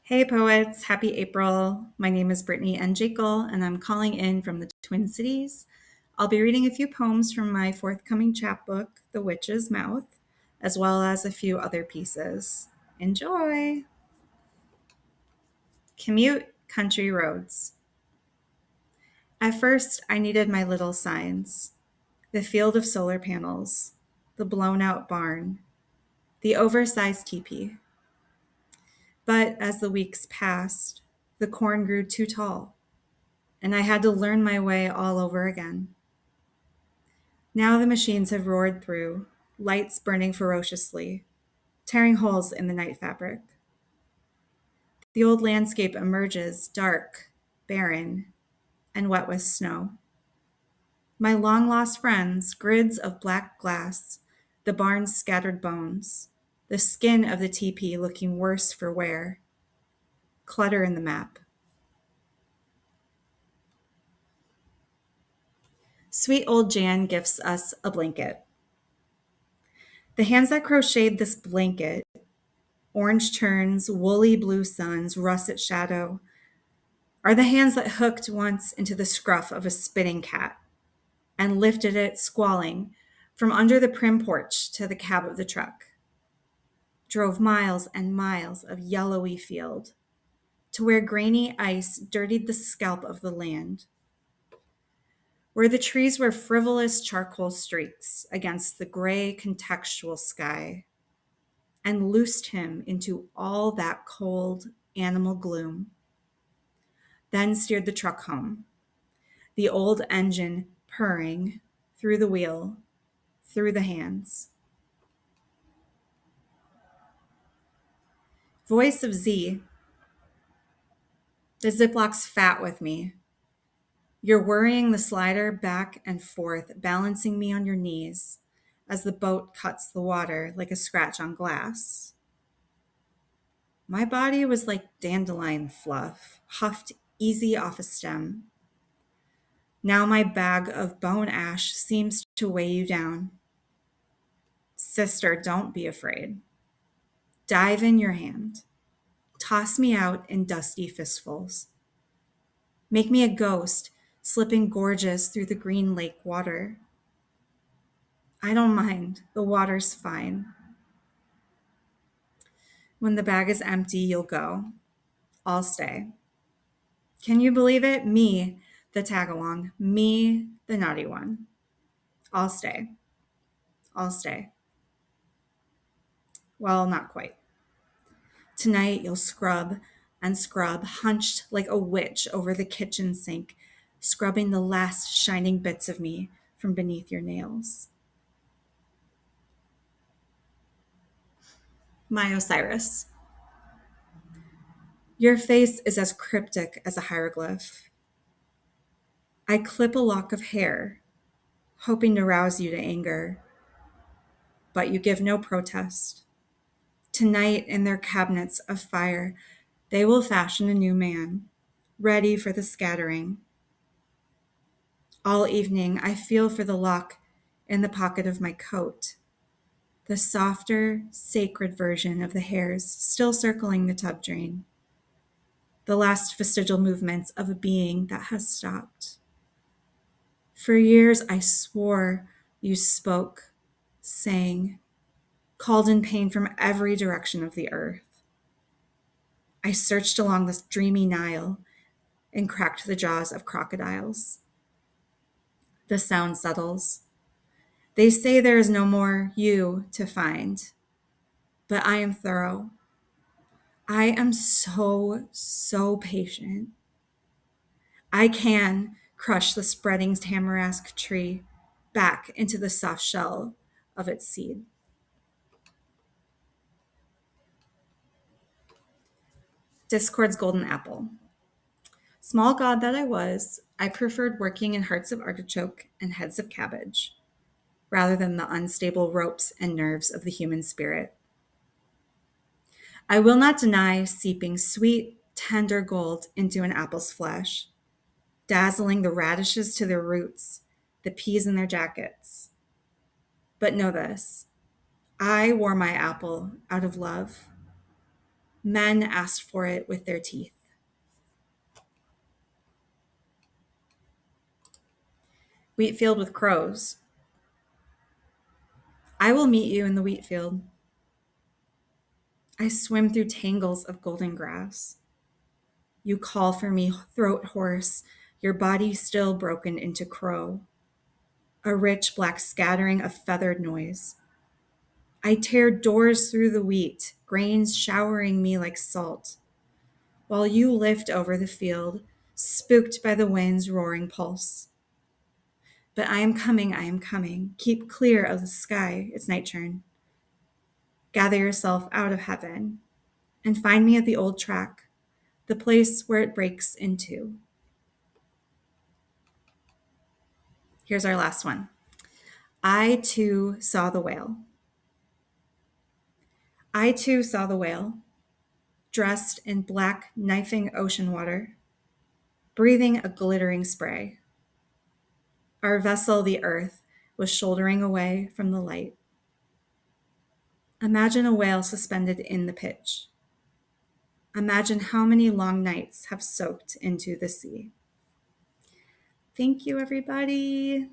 Hey poets, happy April. My name is Brittany N. Jaekel, and I'm calling in from the Twin Cities. I'll be reading a few poems from my forthcoming chapbook, The Witch's Mouth, as well as a few other pieces. Enjoy! Commute country roads. At first, I needed my little signs: the field of solar panels, the blown out barn, the oversized teepee. But as the weeks passed, the corn grew too tall, and I had to learn my way all over again. Now the machines have roared through, lights burning ferociously, tearing holes in the night fabric. The old landscape emerges dark, barren, and wet with snow. My long-lost friends, grids of black glass, the barn's scattered bones, the skin of the teepee looking worse for wear, clutter in the map. Sweet old Jan gifts us a blanket. The hands that crocheted this blanket, orange turns, woolly blue suns, russet shadow, are the hands that hooked once into the scruff of a spitting cat and lifted it squalling from under the prim porch to the cab of the truck, drove miles and miles of yellowy field to where grainy ice dirtied the scalp of the land, where the trees were frivolous charcoal streaks against the gray contextual sky, and loosed him into all that cold animal gloom. Then steered the truck home, the old engine purring through the wheel, through the hands. Voice of Z. The Ziplock's fat with me. You're worrying the slider back and forth, balancing me on your knees as the boat cuts the water like a scratch on glass. My body was like dandelion fluff, huffed easy off a stem. Now my bag of bone ash seems to weigh you down. Sister, don't be afraid. Dive in your hand. Toss me out in dusty fistfuls. Make me a ghost, slipping gorgeous through the green lake water. I don't mind. The water's fine. When the bag is empty, you'll go. I'll stay. Can you believe it? Me, the tag-along. Me, the naughty one. I'll stay. I'll stay. Well, not quite. Tonight you'll scrub and scrub, hunched like a witch over the kitchen sink, scrubbing the last shining bits of me from beneath your nails. My Osiris. Your face is as cryptic as a hieroglyph. I clip a lock of hair, hoping to rouse you to anger, but you give no protest. Tonight, in their cabinets of fire, they will fashion a new man, ready for the scattering. All evening, I feel for the lock in the pocket of my coat, the softer, sacred version of the hairs still circling the tub drain, the last vestigial movements of a being that has stopped. For years, I swore you spoke, sang, called in pain from every direction of the earth. I searched along this dreamy Nile and cracked the jaws of crocodiles. The sound settles. They say there is no more you to find, but I am thorough. I am so patient. I can crush the spreading tamarask tree back into the soft shell of its seed. Discord's golden apple. Small god that I was, I preferred working in hearts of artichoke and heads of cabbage, rather than the unstable ropes and nerves of the human spirit. I will not deny seeping sweet, tender gold into an apple's flesh, dazzling the radishes to their roots, the peas in their jackets. But know this, I wore my apple out of love. Men asked for it with their teeth. Wheat field with crows. I will meet you in the wheat field. I swim through tangles of golden grass. You call for me, throat hoarse, your body still broken into crow. A rich black scattering of feathered noise. I tear doors through the wheat, grains showering me like salt, while you lift over the field, spooked by the wind's roaring pulse. But I am coming. Keep clear of the sky, it's night turn. Gather yourself out of heaven and find me at the old track, the place where it breaks in two. Here's our last one. I too saw the whale. I too saw the whale, dressed in black knifing ocean water, breathing a glittering spray. Our vessel, the earth, was shouldering away from the light. Imagine a whale suspended in the pitch. Imagine how many long nights have soaked into the sea. Thank you, everybody.